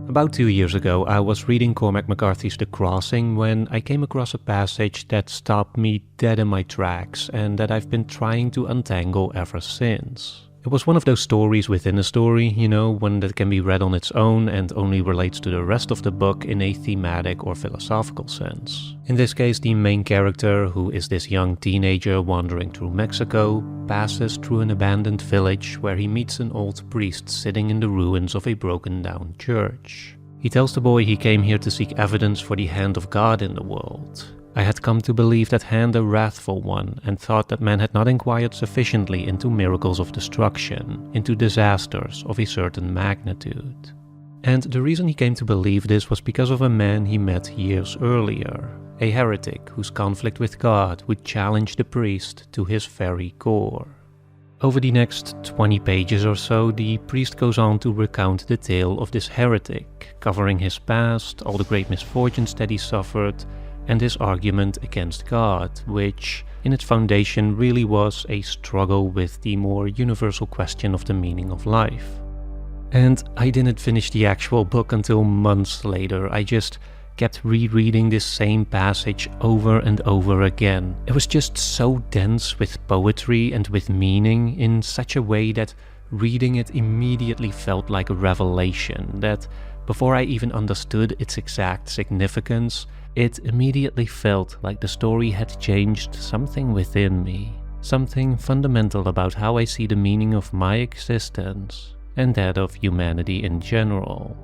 About 2 years ago, I was reading Cormac McCarthy's The Crossing when I came across a passage that stopped me dead in my tracks and that I've been trying to untangle ever since. It was one of those stories within a story, one that can be read on its own and only relates to the rest of the book in a thematic or philosophical sense. In this case, the main character, who is this young teenager wandering through Mexico, passes through an abandoned village where he meets an old priest sitting in the ruins of a broken down church. He tells the boy he came here to seek evidence for the hand of God in the world. I had come to believe that hand a wrathful one, and thought that man had not inquired sufficiently into miracles of destruction, into disasters of a certain magnitude. And the reason he came to believe this was because of a man he met years earlier, a heretic whose conflict with God would challenge the priest to his very core. Over the next 20 pages or so, the priest goes on to recount the tale of this heretic, covering his past, all the great misfortunes that he suffered, and his argument against God, which in its foundation really was a struggle with the more universal question of the meaning of life. And I didn't finish the actual book until months later. I just kept rereading this same passage over and over again. It was just so dense with poetry and with meaning in such a way that reading it immediately felt like a revelation, that before I even understood its exact significance, it immediately felt like the story had changed something within me, something fundamental about how I see the meaning of my existence and that of humanity in general.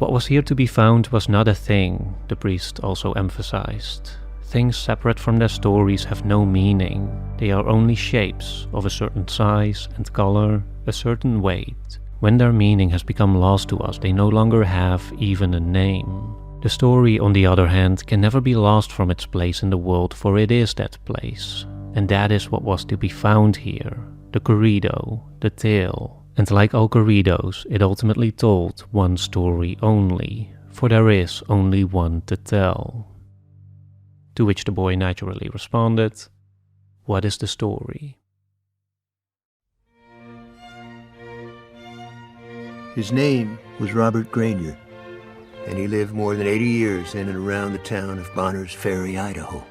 What was here to be found was not a thing, the priest also emphasized. Things separate from their stories have no meaning. They are only shapes of a certain size and color, a certain weight. When their meaning has become lost to us, they no longer have even a name. The story, on the other hand, can never be lost from its place in the world, for it is that place. And that is what was to be found here, the corrido, the tale. And like all corridos, it ultimately told one story only, for there is only one to tell. To which the boy naturally responded, "What is the story?" His name was Robert Grainier, and he lived more than 80 years in and around the town of Bonners Ferry, Idaho.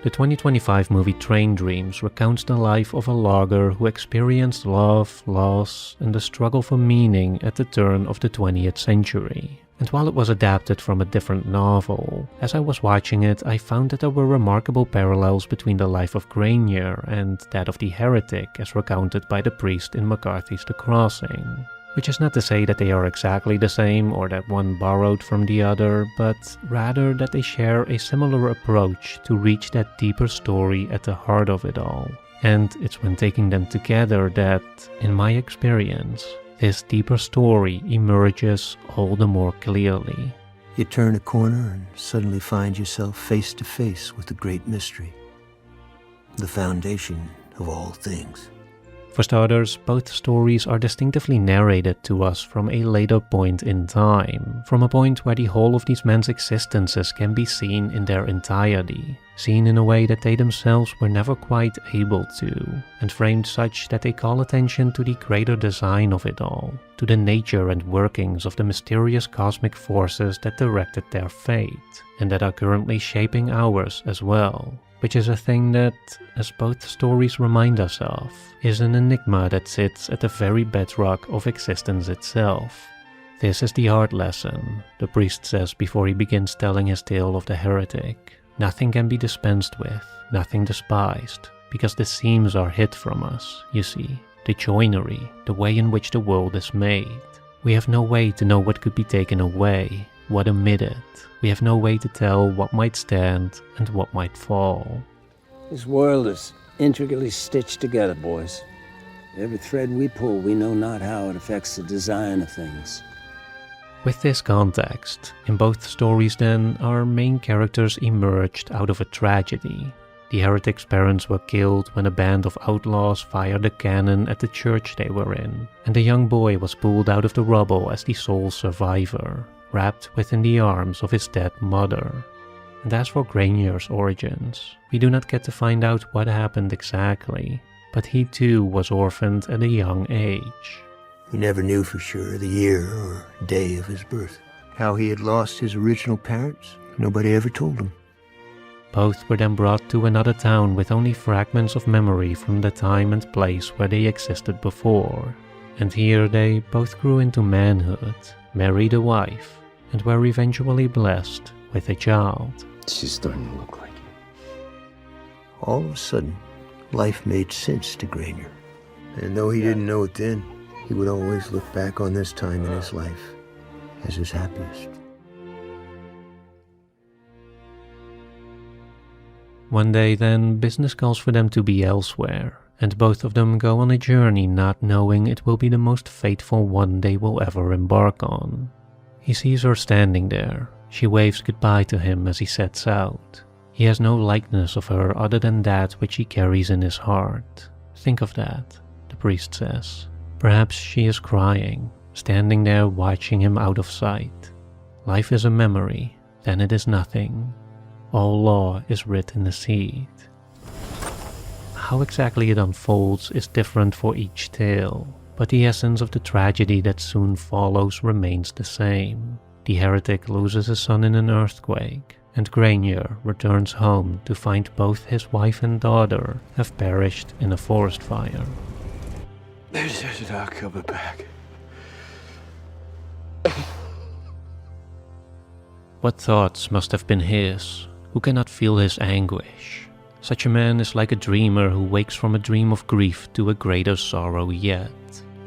The 2025 movie Train Dreams recounts the life of a logger who experienced love, loss, and the struggle for meaning at the turn of the 20th century. And while it was adapted from a different novel, as I was watching it, I found that there were remarkable parallels between the life of Grainier and that of the heretic as recounted by the priest in McCarthy's The Crossing. Which is not to say that they are exactly the same or that one borrowed from the other, but rather that they share a similar approach to reach that deeper story at the heart of it all. And it's when taking them together that, in my experience, this deeper story emerges all the more clearly. You turn a corner and suddenly find yourself face to face with the great mystery, the foundation of all things. For starters, both stories are distinctively narrated to us from a later point in time, from a point where the whole of these men's existences can be seen in their entirety, seen in a way that they themselves were never quite able to, and framed such that they call attention to the greater design of it all, to the nature and workings of the mysterious cosmic forces that directed their fate, and that are currently shaping ours as well. Which is a thing that, as both stories remind us of, is an enigma that sits at the very bedrock of existence itself. This is the hard lesson, the priest says before he begins telling his tale of the heretic. Nothing can be dispensed with, nothing despised, because the seams are hid from us, you see, the joinery, the way in which the world is made. We have no way to know what could be taken away, what omitted. We have no way to tell what might stand and what might fall. This world is intricately stitched together, boys. Every thread we pull, we know not how it affects the design of things. With this context, in both stories then, our main characters emerged out of a tragedy. The heretic's parents were killed when a band of outlaws fired a cannon at the church they were in, and the young boy was pulled out of the rubble as the sole survivor, wrapped within the arms of his dead mother. And as for Grainier's origins, we do not get to find out what happened exactly, but he too was orphaned at a young age. He never knew for sure the year or day of his birth. How he had lost his original parents, nobody ever told him. Both were then brought to another town with only fragments of memory from the time and place where they existed before. And here they both grew into manhood, married a wife, and were eventually blessed with a child. She's starting to look like you. All of a sudden, life made sense to Grainier. And though he didn't know it then, he would always look back on this time in his life as his happiest. One day then, business calls for them to be elsewhere, and both of them go on a journey not knowing it will be the most fateful one they will ever embark on. He sees her standing there. She waves goodbye to him as he sets out. He has no likeness of her other than that which he carries in his heart. Think of that, the priest says. Perhaps she is crying, standing there watching him out of sight. Life is a memory, then it is nothing. All law is writ in the seed. How exactly it unfolds is different for each tale, but the essence of the tragedy that soon follows remains the same. The heretic loses a son in an earthquake, and Grainier returns home to find both his wife and daughter have perished in a forest fire. There's not coming back. What thoughts must have been his? Who cannot feel his anguish? Such a man is like a dreamer who wakes from a dream of grief to a greater sorrow yet.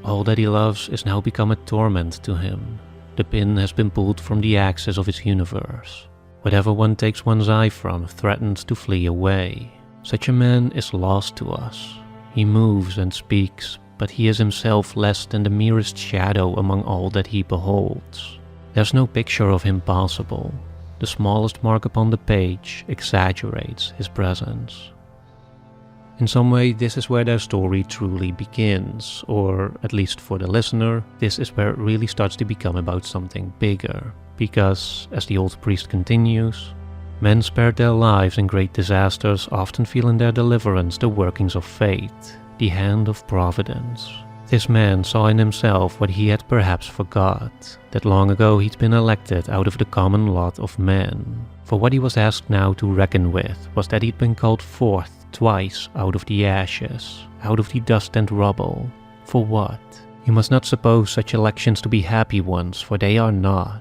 All that he loves is now become a torment to him. The pin has been pulled from the axis of his universe. Whatever one takes one's eye from threatens to flee away. Such a man is lost to us. He moves and speaks, but he is himself less than the merest shadow among all that he beholds. There's no picture of him possible. The smallest mark upon the page exaggerates his presence. In some way, this is where their story truly begins, or at least for the listener, this is where it really starts to become about something bigger. Because, as the old priest continues, men spared their lives in great disasters often feel in their deliverance the workings of fate, the hand of providence. This man saw in himself what he had perhaps forgot, that long ago he'd been elected out of the common lot of men. For what he was asked now to reckon with was that he'd been called forth twice out of the ashes, out of the dust and rubble. For what? You must not suppose such elections to be happy ones, for they are not.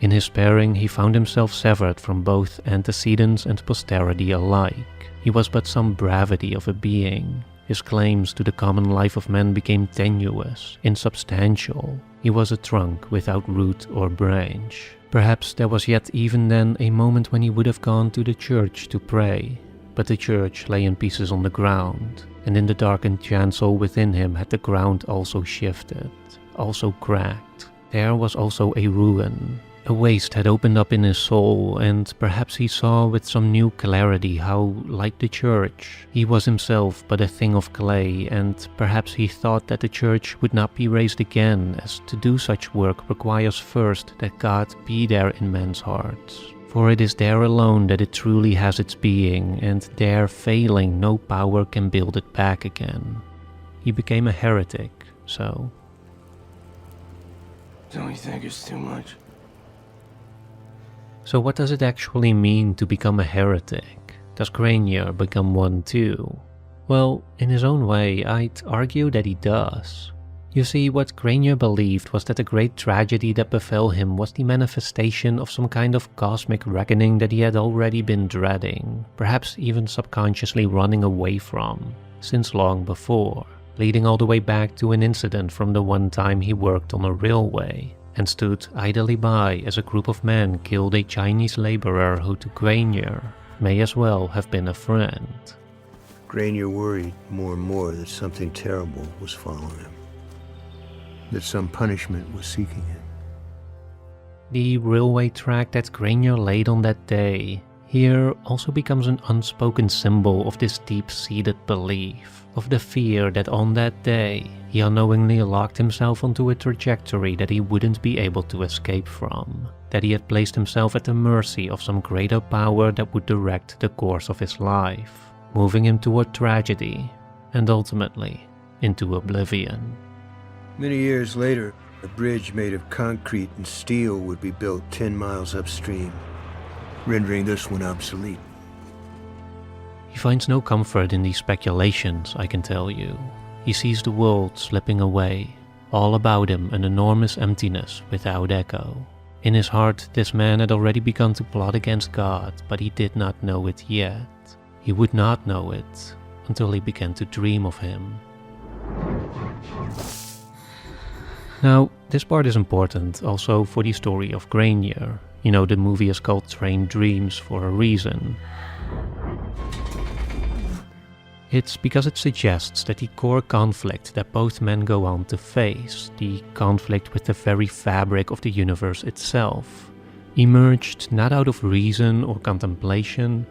In his sparing he found himself severed from both antecedents and posterity alike. He was but some bravity of a being. His claims to the common life of men became tenuous, insubstantial. He was a trunk without root or branch. Perhaps there was yet even then a moment when he would have gone to the church to pray. But the church lay in pieces on the ground, and in the darkened chancel within him had the ground also shifted, also cracked. There was also a ruin. A waste had opened up in his soul, and perhaps he saw with some new clarity how, like the church, he was himself but a thing of clay, and perhaps he thought that the church would not be raised again, as to do such work requires first that God be there in men's hearts. For it is there alone that it truly has its being, and there failing no power can build it back again. He became a heretic, so. Don't you think it's too much? So what does it actually mean to become a heretic? Does Grainier become one too? Well, in his own way, I'd argue that he does. You see, what Grainier believed was that the great tragedy that befell him was the manifestation of some kind of cosmic reckoning that he had already been dreading, perhaps even subconsciously running away from, since long before, leading all the way back to an incident from the one time he worked on a railway, and stood idly by as a group of men killed a Chinese laborer who to Grainier may as well have been a friend. Grainier worried more and more that something terrible was following him, that some punishment was seeking him. The railway track that Grainier laid on that day here also becomes an unspoken symbol of this deep-seated belief, of the fear that on that day he unknowingly locked himself onto a trajectory that he wouldn't be able to escape from, that he had placed himself at the mercy of some greater power that would direct the course of his life, moving him toward tragedy, and ultimately into oblivion. Many years later, A bridge made of concrete and steel would be built 10 miles upstream, rendering this one obsolete. He finds no comfort in these speculations, I can tell you. He sees the world slipping away, all about him an enormous emptiness without echo. In his heart, this man had already begun to plot against God, but he did not know it yet. He would not know it until he began to dream of him. Now, this part is important also for the story of Grainier. You know, the movie is called Train Dreams for a reason. It's because it suggests that the core conflict that both men go on to face, the conflict with the very fabric of the universe itself, emerged not out of reason or contemplation,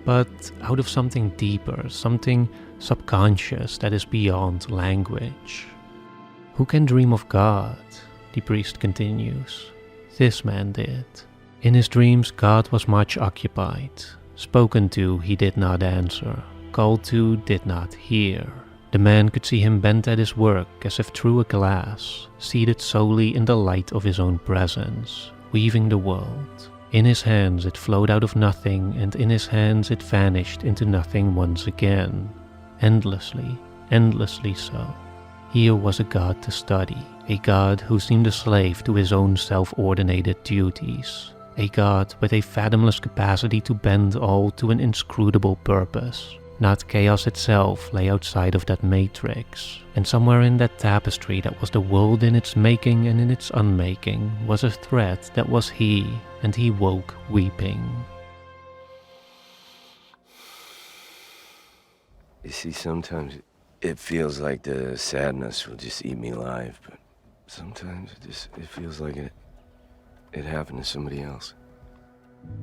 but out of something deeper, something subconscious that is beyond language. Who can dream of God? The priest continues. This man did. In his dreams, God was much occupied. Spoken to, he did not answer. Called to, did not hear. The man could see him bent at his work as if through a glass, seated solely in the light of his own presence, weaving the world. In his hands it flowed out of nothing, and in his hands it vanished into nothing once again. Endlessly, endlessly so. Here was a god to study, a god who seemed a slave to his own self-ordinated duties, a god with a fathomless capacity to bend all to an inscrutable purpose. Not chaos itself lay outside of that matrix, and somewhere in that tapestry that was the world in its making and in its unmaking was a thread that was he, and he woke weeping. You see, sometimes it feels like the sadness will just eat me alive, but sometimes it feels like it happened to somebody else.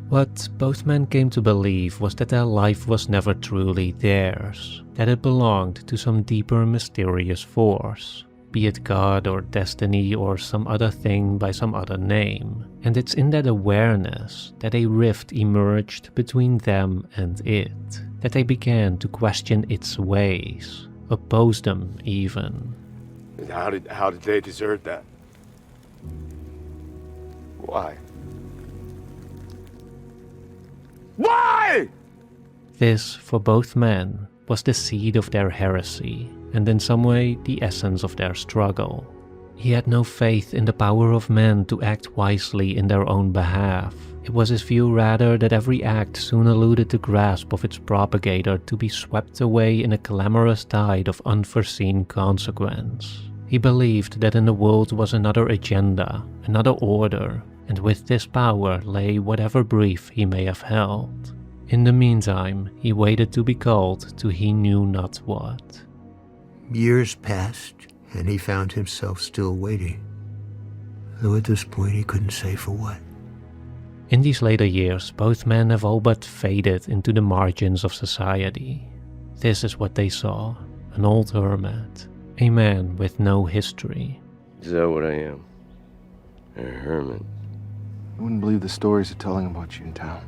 What both men came to believe was that their life was never truly theirs, that it belonged to some deeper mysterious force, be it God or destiny or some other thing by some other name. And it's in that awareness that a rift emerged between them and it, that they began to question its ways, oppose them even. How did they deserve that? Why? Why? This, for both men, was the seed of their heresy, and in some way the essence of their struggle. He had no faith in the power of men to act wisely in their own behalf. It was his view rather that every act soon eluded the grasp of its propagator to be swept away in a clamorous tide of unforeseen consequence. He believed that in the world was another agenda, another order, and with this power lay whatever brief he may have held. In the meantime, he waited to be called to he knew not what. Years passed, and he found himself still waiting, though at this point he couldn't say for what. In these later years, both men have all but faded into the margins of society. This is what they saw, an old hermit, a man with no history. Is that what I am? A hermit? I wouldn't believe the stories they're telling about you in town.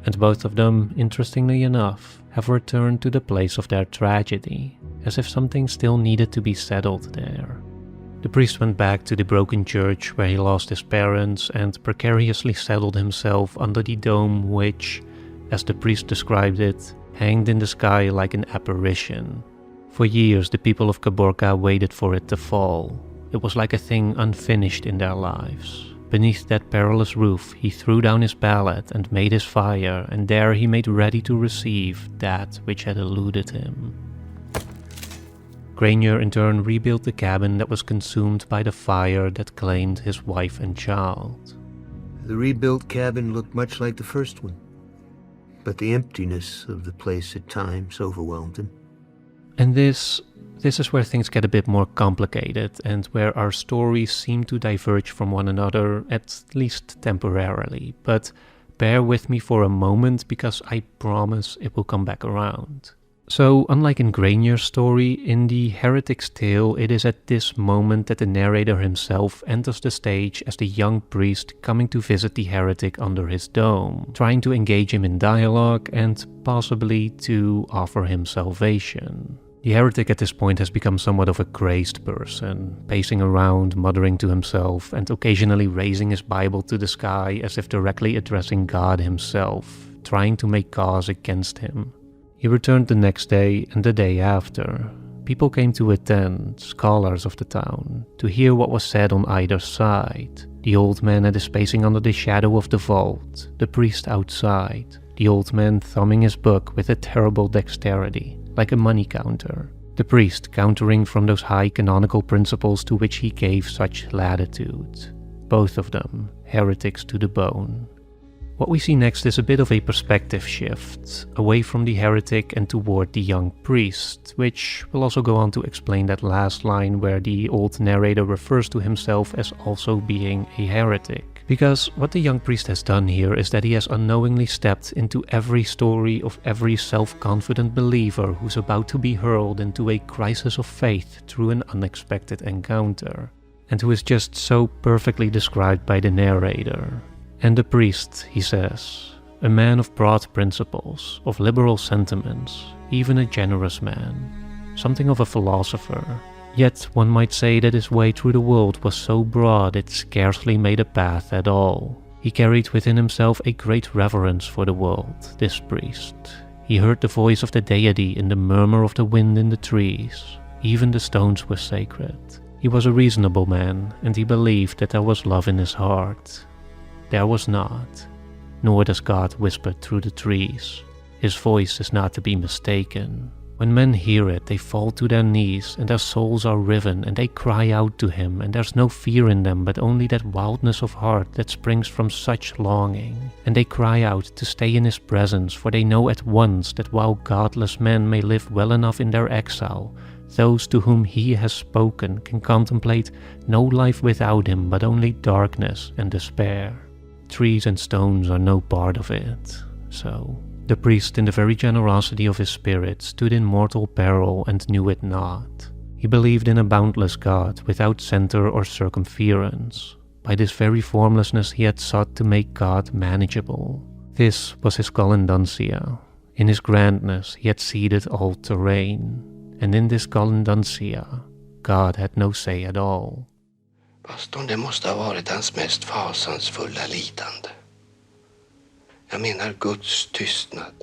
And both of them, interestingly enough, have returned to the place of their tragedy, as if something still needed to be settled there. The priest went back to the broken church where he lost his parents and precariously settled himself under the dome which, as the priest described it, hanged in the sky like an apparition. For years the people of Caborca waited for it to fall. It was like a thing unfinished in their lives. Beneath that perilous roof he threw down his pallet and made his fire, and there he made ready to receive that which had eluded him. Grainier in turn rebuilt the cabin that was consumed by the fire that claimed his wife and child. The rebuilt cabin looked much like the first one, but the emptiness of the place at times overwhelmed him. And this is where things get a bit more complicated and where our stories seem to diverge from one another, at least temporarily. But bear with me for a moment because I promise it will come back around. So, unlike in Grainier's story, in the heretic's tale, it is at this moment that the narrator himself enters the stage as the young priest coming to visit the heretic under his dome, trying to engage him in dialogue and possibly to offer him salvation. The heretic at this point has become somewhat of a crazed person, pacing around, muttering to himself, and occasionally raising his Bible to the sky as if directly addressing God himself, trying to make cause against him. He returned the next day and the day after. People came to attend, scholars of the town, to hear what was said on either side. The old man at his pacing under the shadow of the vault, the priest outside, the old man thumbing his book with a terrible dexterity, like a money counter. The priest countering from those high canonical principles to which he gave such latitude. Both of them heretics to the bone. What we see next is a bit of a perspective shift, away from the heretic and toward the young priest, which will also go on to explain that last line where the old narrator refers to himself as also being a heretic. Because what the young priest has done here is that he has unknowingly stepped into every story of every self-confident believer who's about to be hurled into a crisis of faith through an unexpected encounter, and who is just so perfectly described by the narrator. And the priest, he says, a man of broad principles, of liberal sentiments, even a generous man, something of a philosopher. Yet one might say that his way through the world was so broad it scarcely made a path at all. He carried within himself a great reverence for the world, this priest. He heard the voice of the deity in the murmur of the wind in the trees. Even the stones were sacred. He was a reasonable man, and he believed that there was love in his heart. There was not, nor does God whisper through the trees. His voice is not to be mistaken. When men hear it, they fall to their knees, and their souls are riven, and they cry out to him, and there's no fear in them, but only that wildness of heart that springs from such longing. And they cry out to stay in his presence, for they know at once that while godless men may live well enough in their exile, those to whom he has spoken can contemplate no life without him, but only darkness and despair. Trees and stones are no part of it, so... The priest, in the very generosity of his spirit, stood in mortal peril and knew it not. He believed in a boundless God without center or circumference. By this very formlessness he had sought to make God manageable. This was his collindancia. In his grandness he had ceded all terrain, and in this collindancia God had no say at all. Pastorn, det måste ha varit hans mest fasansfulla lidande. Jag menar Guds tystnad.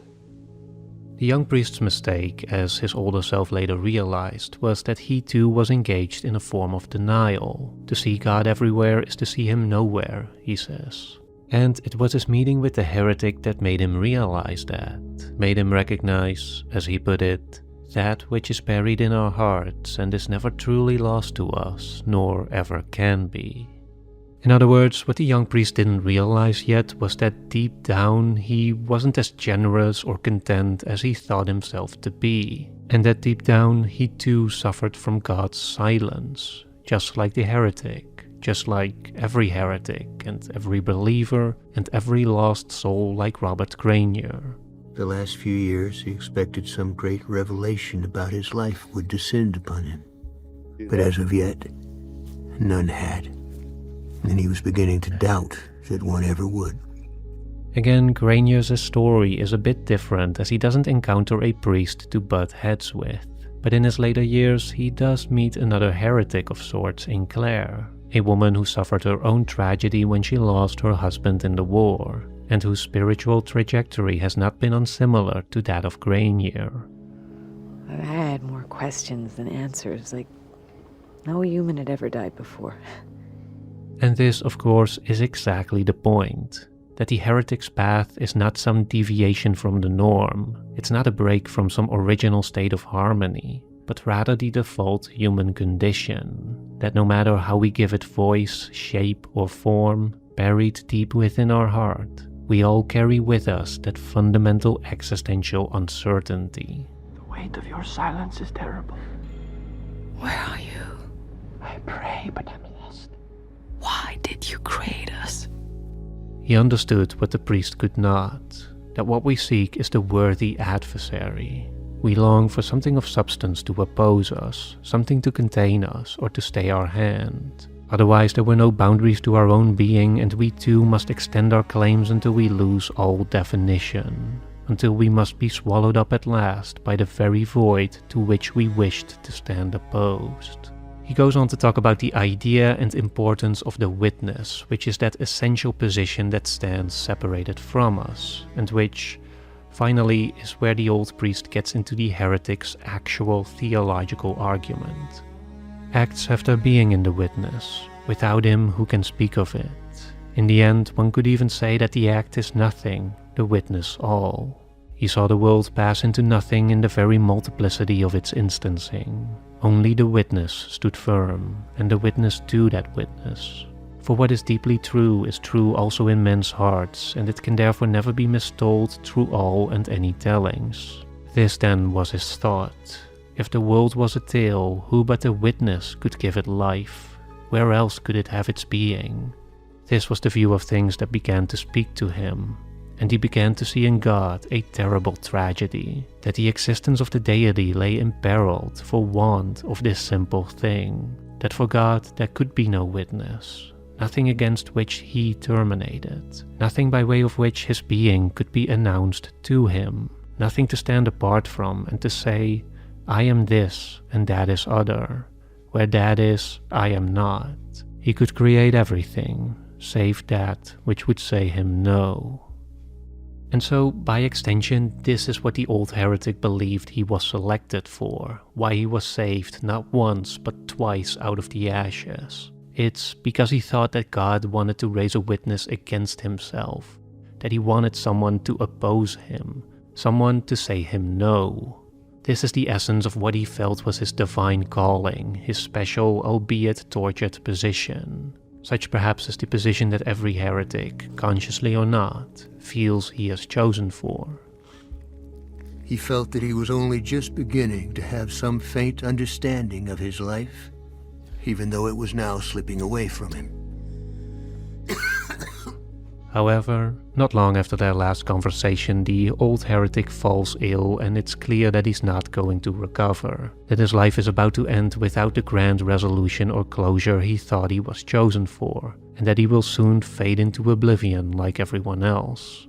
The young priest's mistake, as his older self later realized, was that he too was engaged in a form of denial. To see God everywhere is to see him nowhere, he says. And it was his meeting with the heretic that made him realize that, made him recognize, as he put it, that which is buried in our hearts and is never truly lost to us, nor ever can be. In other words, what the young priest didn't realize yet was that deep down he wasn't as generous or content as he thought himself to be, and that deep down he too suffered from God's silence, just like the heretic, just like every heretic and every believer and every lost soul like Robert Grainier. The last few years he expected some great revelation about his life would descend upon him, but as of yet, none had. And he was beginning to doubt that one ever would. Again, Grainier's story is a bit different as he doesn't encounter a priest to butt heads with, but in his later years he does meet another heretic of sorts in Claire, a woman who suffered her own tragedy when she lost her husband in the war, and whose spiritual trajectory has not been unsimilar to that of Grainier. I had more questions than answers, like no human had ever died before. And this, of course, is exactly the point, that the heretic's path is not some deviation from the norm, it's not a break from some original state of harmony, but rather the default human condition, that no matter how we give it voice, shape, or form, buried deep within our heart, we all carry with us that fundamental existential uncertainty. The weight of your silence is terrible. Where are you? I pray, but I'm lost. Why did you create us? He understood what the priest could not, that what we seek is the worthy adversary. We long for something of substance to oppose us, something to contain us or to stay our hand. Otherwise there were no boundaries to our own being, and we too must extend our claims until we lose all definition, until we must be swallowed up at last by the very void to which we wished to stand opposed. He goes on to talk about the idea and importance of the witness, which is that essential position that stands separated from us, and which, finally, is where the old priest gets into the heretic's actual theological argument. Acts have their being in the witness. Without him, who can speak of it? In the end, one could even say that the act is nothing, the witness all. He saw the world pass into nothing in the very multiplicity of its instancing. Only the witness stood firm, and the witness to that witness. For what is deeply true is true also in men's hearts, and it can therefore never be mistold through all and any tellings. This then was his thought. If the world was a tale, who but a witness could give it life? Where else could it have its being? This was the view of things that began to speak to him, and he began to see in God a terrible tragedy, that the existence of the deity lay imperiled for want of this simple thing, that for God there could be no witness, nothing against which he terminated, nothing by way of which his being could be announced to him, nothing to stand apart from and to say, I am this and that is other, where that is, I am not. He could create everything, save that which would say him no. And so, by extension, this is what the old heretic believed he was selected for, why he was saved not once but twice out of the ashes. It's because he thought that God wanted to raise a witness against himself, that he wanted someone to oppose him, someone to say him no. This is the essence of what he felt was his divine calling, his special, albeit tortured position. Such perhaps is the position that every heretic, consciously or not, feels he has chosen for. He felt that he was only just beginning to have some faint understanding of his life, even though it was now slipping away from him. However, not long after their last conversation, the old heretic falls ill, and it's clear that he's not going to recover, that his life is about to end without the grand resolution or closure he thought he was chosen for, and that he will soon fade into oblivion like everyone else.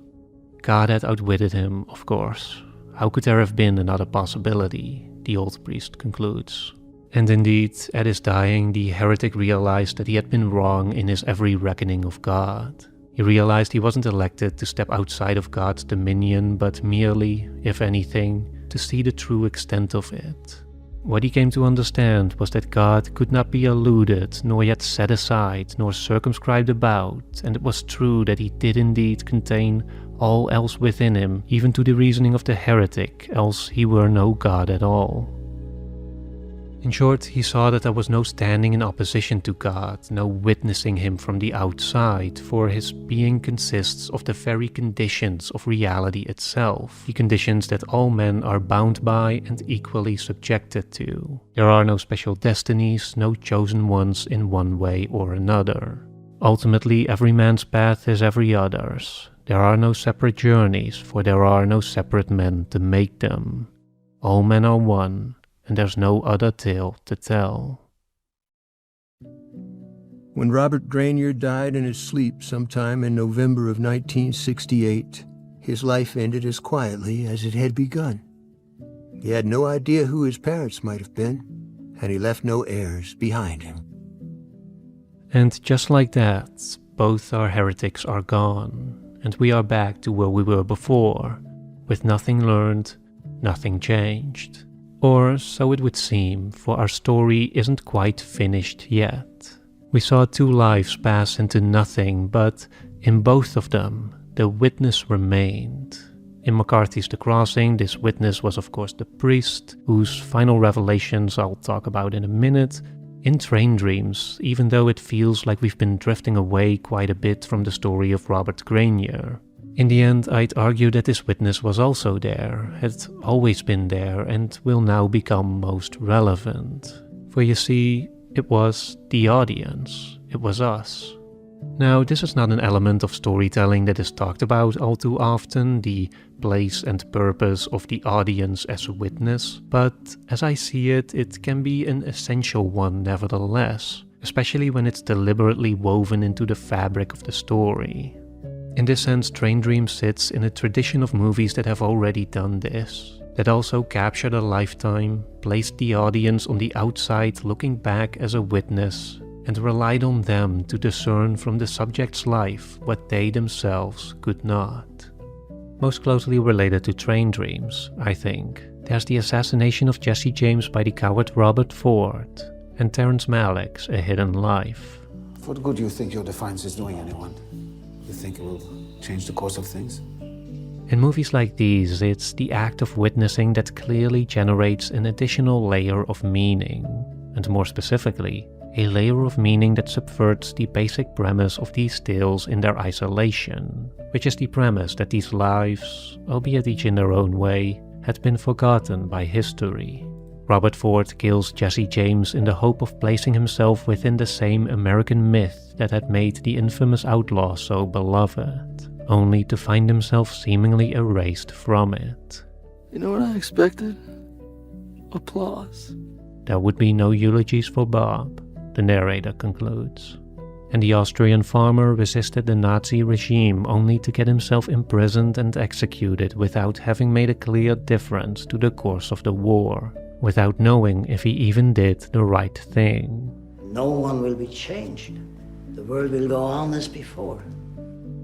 God had outwitted him, of course. How could there have been another possibility? The old priest concludes. And indeed, at his dying, the heretic realized that he had been wrong in his every reckoning of God. He realized he wasn't elected to step outside of God's dominion, but merely, if anything, to see the true extent of it. What he came to understand was that God could not be eluded, nor yet set aside, nor circumscribed about, and it was true that he did indeed contain all else within him, even to the reasoning of the heretic, else he were no God at all. In short, he saw that there was no standing in opposition to God, no witnessing him from the outside, for his being consists of the very conditions of reality itself, the conditions that all men are bound by and equally subjected to. There are no special destinies, no chosen ones in one way or another. Ultimately, every man's path is every other's. There are no separate journeys, for there are no separate men to make them. All men are one, and there's no other tale to tell. When Robert Grainier died in his sleep sometime in November of 1968, his life ended as quietly as it had begun. He had no idea who his parents might have been, and he left no heirs behind him. And just like that, both our heretics are gone, and we are back to where we were before, with nothing learned, nothing changed. Or so it would seem, for our story isn't quite finished yet. We saw two lives pass into nothing, but in both of them, the witness remained. In McCarthy's The Crossing, this witness was of course the priest, whose final revelations I'll talk about in a minute. In Train Dreams, even though it feels like we've been drifting away quite a bit from the story of Robert Grainier. In the end, I'd argue that this witness was also there, had always been there, and will now become most relevant. For you see, it was the audience. It was us. Now, this is not an element of storytelling that is talked about all too often, the place and purpose of the audience as a witness, but as I see it, it can be an essential one nevertheless, especially when it's deliberately woven into the fabric of the story. In this sense, Train Dream sits in a tradition of movies that have already done this, that also captured a lifetime, placed the audience on the outside looking back as a witness, and relied on them to discern from the subject's life what they themselves could not. Most closely related to Train Dreams, I think, there's the Assassination of Jesse James by the coward Robert Ford, and Terrence Malick's A Hidden Life. What good do you think your defiance is doing anyone? You think it will change the course of things? In movies like these, it's the act of witnessing that clearly generates an additional layer of meaning, and more specifically, a layer of meaning that subverts the basic premise of these tales in their isolation, which is the premise that these lives, albeit each in their own way, had been forgotten by history. Robert Ford kills Jesse James in the hope of placing himself within the same American myth that had made the infamous outlaw so beloved, only to find himself seemingly erased from it. You know what I expected? Applause. There would be no eulogies for Bob, the narrator concludes. And the Austrian farmer resisted the Nazi regime only to get himself imprisoned and executed without having made a clear difference to the course of the war, without knowing if he even did the right thing. No one will be changed. The world will go on as before.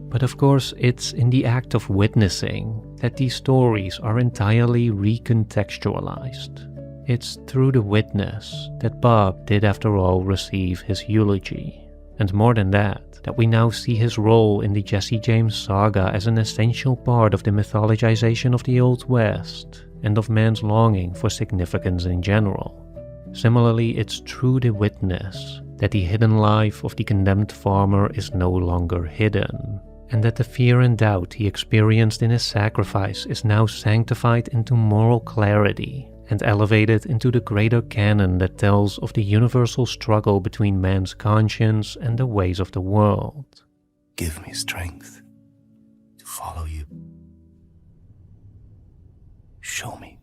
But of course, it's in the act of witnessing that these stories are entirely recontextualized. It's through the witness that Bob did after all receive his eulogy. And more than that we now see his role in the Jesse James saga as an essential part of the mythologization of the Old West, and of man's longing for significance in general. Similarly, it's through the witness that the hidden life of the condemned farmer is no longer hidden, and that the fear and doubt he experienced in his sacrifice is now sanctified into moral clarity and elevated into the greater canon that tells of the universal struggle between man's conscience and the ways of the world. Give me strength to follow you. Show me.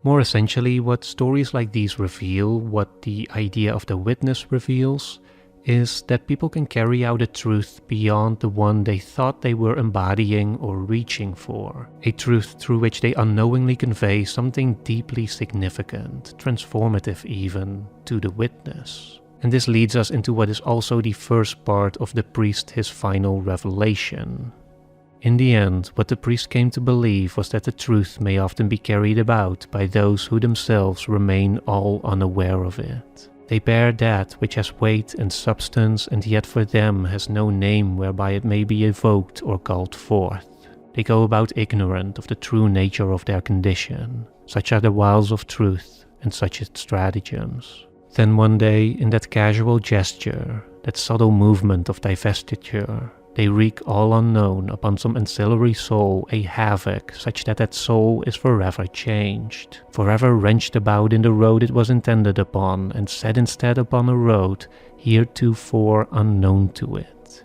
More essentially, what stories like these reveal, what the idea of the witness reveals, is that people can carry out a truth beyond the one they thought they were embodying or reaching for, a truth through which they unknowingly convey something deeply significant, transformative even, to the witness. And this leads us into what is also the first part of the priest, his final revelation. In the end, what the priest came to believe was that the truth may often be carried about by those who themselves remain all unaware of it. They bear that which has weight and substance, and yet for them has no name whereby it may be evoked or called forth. They go about ignorant of the true nature of their condition. Such are the wiles of truth, and such its stratagems. Then one day, in that casual gesture, that subtle movement of divestiture, they wreak all unknown upon some ancillary soul a havoc such that that soul is forever changed, forever wrenched about in the road it was intended upon, and set instead upon a road heretofore unknown to it.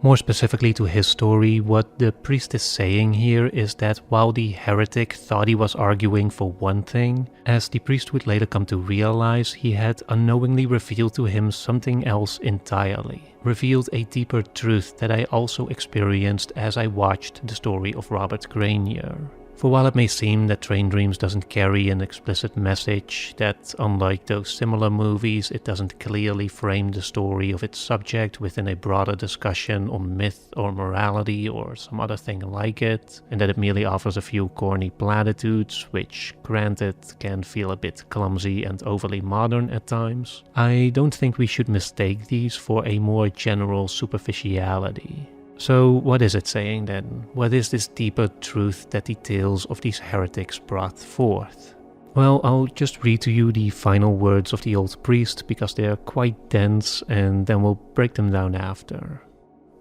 More specifically to his story, what the priest is saying here is that while the heretic thought he was arguing for one thing, as the priest would later come to realize, he had unknowingly revealed to him something else entirely, revealed a deeper truth that I also experienced as I watched the story of Robert Grainier. For while it may seem that Train Dreams doesn't carry an explicit message, that unlike those similar movies, it doesn't clearly frame the story of its subject within a broader discussion on myth or morality or some other thing like it, and that it merely offers a few corny platitudes, which, granted, can feel a bit clumsy and overly modern at times, I don't think we should mistake these for a more general superficiality. So what is it saying then? What is this deeper truth that the tales of these heretics brought forth? Well, I'll just read to you the final words of the old priest because they are quite dense, and then we'll break them down after.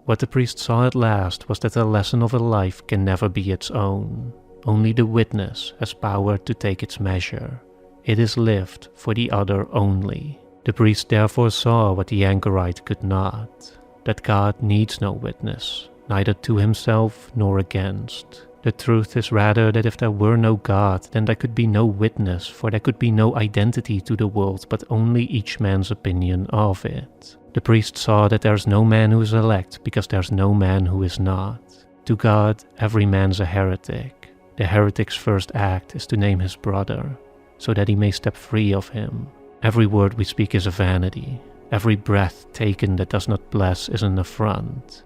What the priest saw at last was that the lesson of a life can never be its own. Only the witness has power to take its measure. It is lived for the other only. The priest therefore saw what the anchorite could not, that God needs no witness, neither to himself nor against. The truth is rather that if there were no God, then there could be no witness, for there could be no identity to the world, but only each man's opinion of it. The priest saw that there's no man who is elect, because there's no man who is not. To God, every man's a heretic. The heretic's first act is to name his brother, so that he may step free of him. Every word we speak is a vanity. Every breath taken that does not bless is an affront.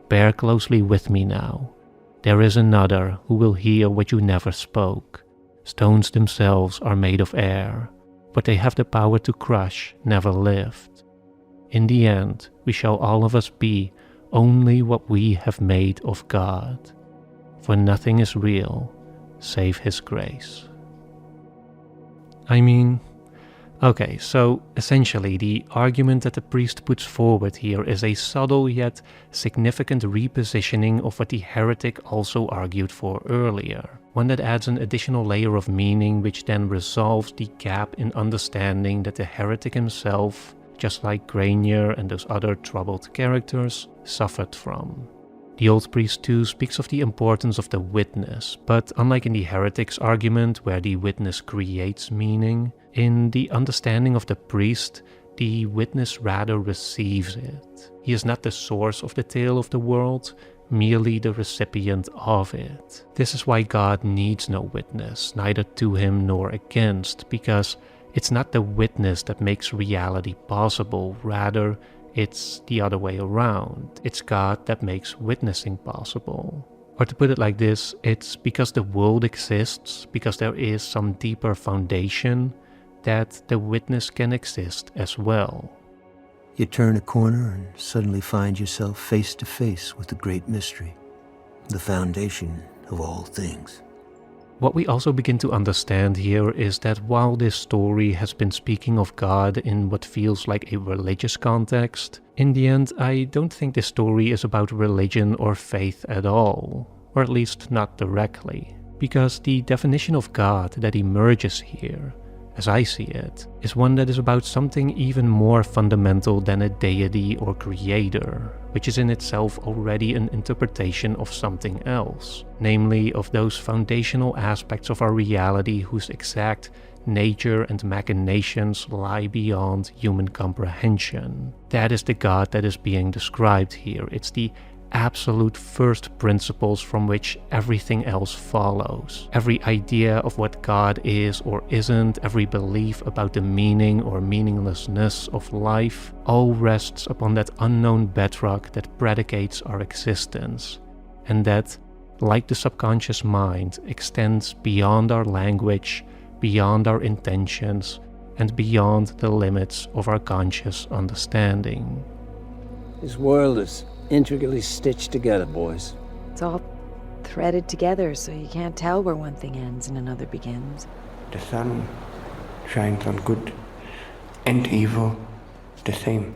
Bear closely with me now. There is another who will hear what you never spoke. Stones themselves are made of air, but they have the power to crush, never lift. In the end, we shall all of us be only what we have made of God, for nothing is real save His grace. Okay, so essentially the argument that the priest puts forward here is a subtle yet significant repositioning of what the heretic also argued for earlier. One that adds an additional layer of meaning which then resolves the gap in understanding that the heretic himself, just like Grainier and those other troubled characters, suffered from. The old priest too speaks of the importance of the witness, but unlike in the heretic's argument where the witness creates meaning, in the understanding of the priest, the witness rather receives it. He is not the source of the tale of the world, merely the recipient of it. This is why God needs no witness, neither to him nor against, because it's not the witness that makes reality possible, rather it's the other way around. It's God that makes witnessing possible. Or to put it like this, it's because the world exists, because there is some deeper foundation, that the witness can exist as well. You turn a corner and suddenly find yourself face to face with the great mystery, the foundation of all things. What we also begin to understand here is that while this story has been speaking of God in what feels like a religious context, in the end I don't think this story is about religion or faith at all, or at least not directly, because the definition of God that emerges here, as I see it, is one that is about something even more fundamental than a deity or creator, which is in itself already an interpretation of something else, namely of those foundational aspects of our reality whose exact nature and machinations lie beyond human comprehension. That is the God that is being described here. It's the absolute first principles from which everything else follows. Every idea of what God is or isn't, every belief about the meaning or meaninglessness of life, all rests upon that unknown bedrock that predicates our existence, and that, like the subconscious mind, extends beyond our language, beyond our intentions, and beyond the limits of our conscious understanding. This world is intricately stitched together, boys. It's all threaded together, so you can't tell where one thing ends and another begins. The sun shines on good and evil the same.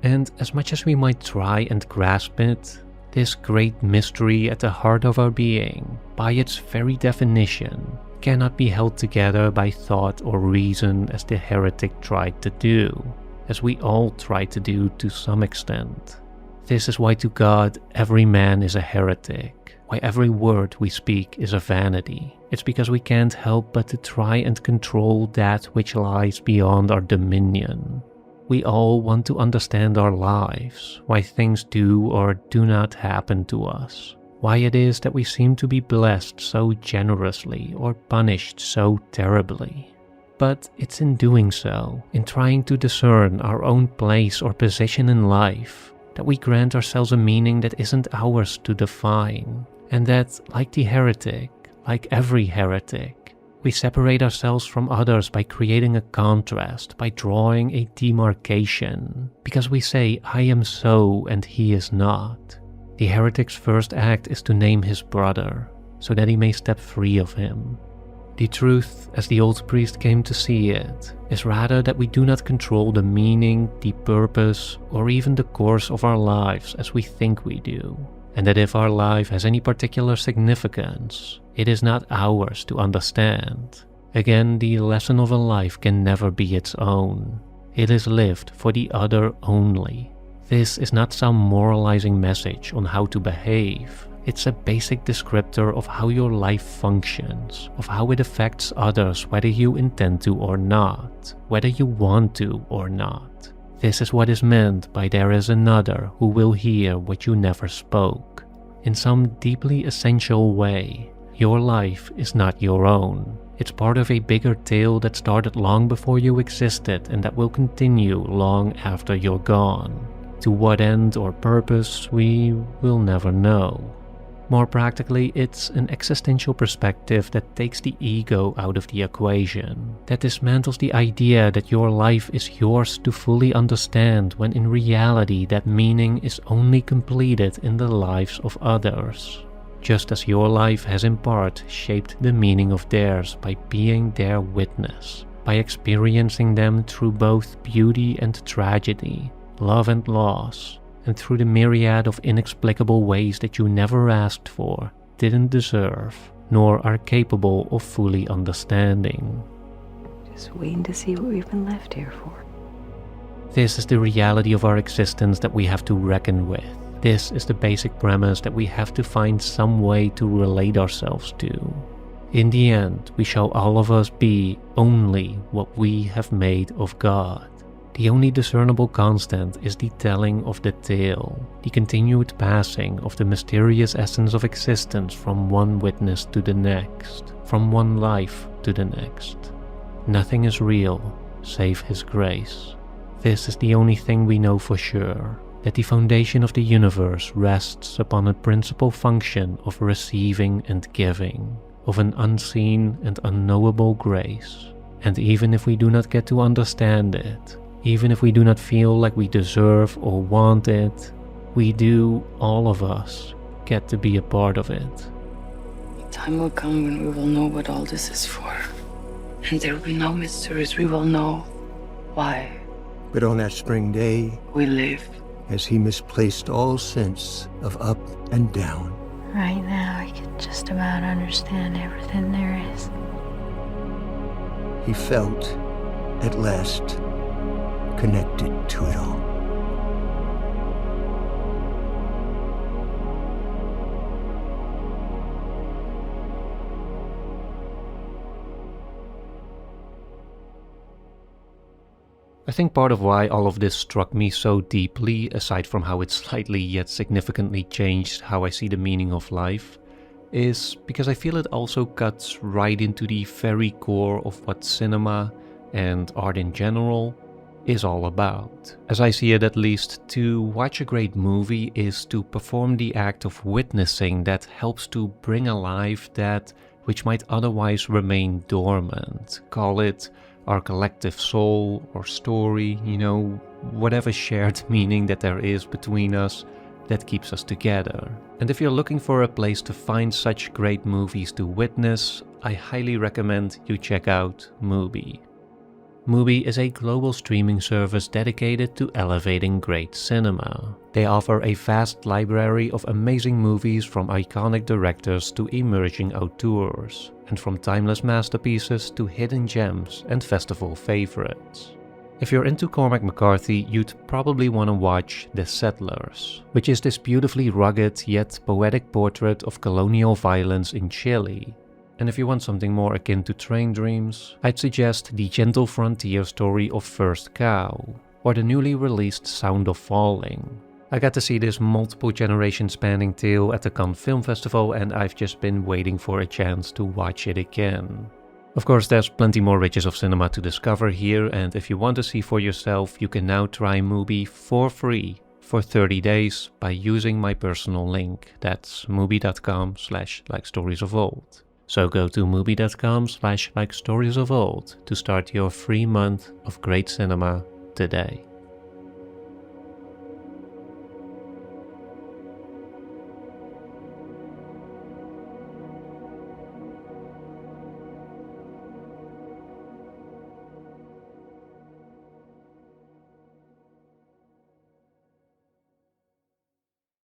And as much as we might try and grasp it, this great mystery at the heart of our being, by its very definition, cannot be held together by thought or reason as the heretic tried to do, as we all try to do to some extent. This is why to God every man is a heretic, why every word we speak is a vanity. It's because we can't help but to try and control that which lies beyond our dominion. We all want to understand our lives, why things do or do not happen to us, why it is that we seem to be blessed so generously or punished so terribly. But it's in doing so, in trying to discern our own place or position in life, that we grant ourselves a meaning that isn't ours to define, and that, like the heretic, like every heretic, we separate ourselves from others by creating a contrast, by drawing a demarcation, because we say, I am so and he is not. The heretic's first act is to name his brother, so that he may step free of him. The truth, as the old priest came to see it, is rather that we do not control the meaning, the purpose, or even the course of our lives as we think we do, and that if our life has any particular significance, it is not ours to understand. Again, the lesson of a life can never be its own. It is lived for the other only. This is not some moralizing message on how to behave. It's a basic descriptor of how your life functions, of how it affects others whether you intend to or not, whether you want to or not. This is what is meant by there is another who will hear what you never spoke. In some deeply essential way, your life is not your own. It's part of a bigger tale that started long before you existed and that will continue long after you're gone. To what end or purpose, we will never know. More practically, it's an existential perspective that takes the ego out of the equation, that dismantles the idea that your life is yours to fully understand, when in reality that meaning is only completed in the lives of others. Just as your life has in part shaped the meaning of theirs by being their witness, by experiencing them through both beauty and tragedy, love and loss, and through the myriad of inexplicable ways that you never asked for, didn't deserve, nor are capable of fully understanding. Just waiting to see what we've been left here for. This is the reality of our existence that we have to reckon with. This is the basic premise that we have to find some way to relate ourselves to. In the end, we shall all of us be only what we have made of God. The only discernible constant is the telling of the tale, the continued passing of the mysterious essence of existence from one witness to the next, from one life to the next. Nothing is real, save His grace. This is the only thing we know for sure, that the foundation of the universe rests upon a principal function of receiving and giving, of an unseen and unknowable grace. And even if we do not get to understand it, even if we do not feel like we deserve or want it, we do, all of us, get to be a part of it. The time will come when we will know what all this is for. And there will be no mysteries. We will know why But on that spring day, we live. as he misplaced all sense of up and down, Right now, I can just about understand everything there is. he felt, at last, connected to it all. I think part of why all of this struck me so deeply, aside from how it slightly yet significantly changed how I see the meaning of life, is because I feel it also cuts right into the very core of what cinema and art in general is all about. As I see it, at least, to watch a great movie is to perform the act of witnessing that helps to bring alive that which might otherwise remain dormant. Call it our collective soul or story, whatever shared meaning that there is between us that keeps us together. And if you're looking for a place to find such great movies to witness, I highly recommend you check out Mubi. Mubi is a global streaming service dedicated to elevating great cinema. They offer a vast library of amazing movies, from iconic directors to emerging auteurs, and from timeless masterpieces to hidden gems and festival favorites. If you're into Cormac McCarthy, you'd probably want to watch The Settlers, which is this beautifully rugged yet poetic portrait of colonial violence in Chile. And if you want something more akin to train dreams, I'd suggest the gentle frontier story of First Cow, or the newly released Sound of Falling. I got to see this multiple generation spanning tale at the Cannes Film Festival, and I've just been waiting for a chance to watch it again. Of course, there's plenty more riches of cinema to discover here, and if you want to see for yourself, you can now try Mubi for free for 30 days by using my personal link. That's mubi.com/likestoriesofold. So go to mubi.com/likestoriesofold to start your free month of great cinema today.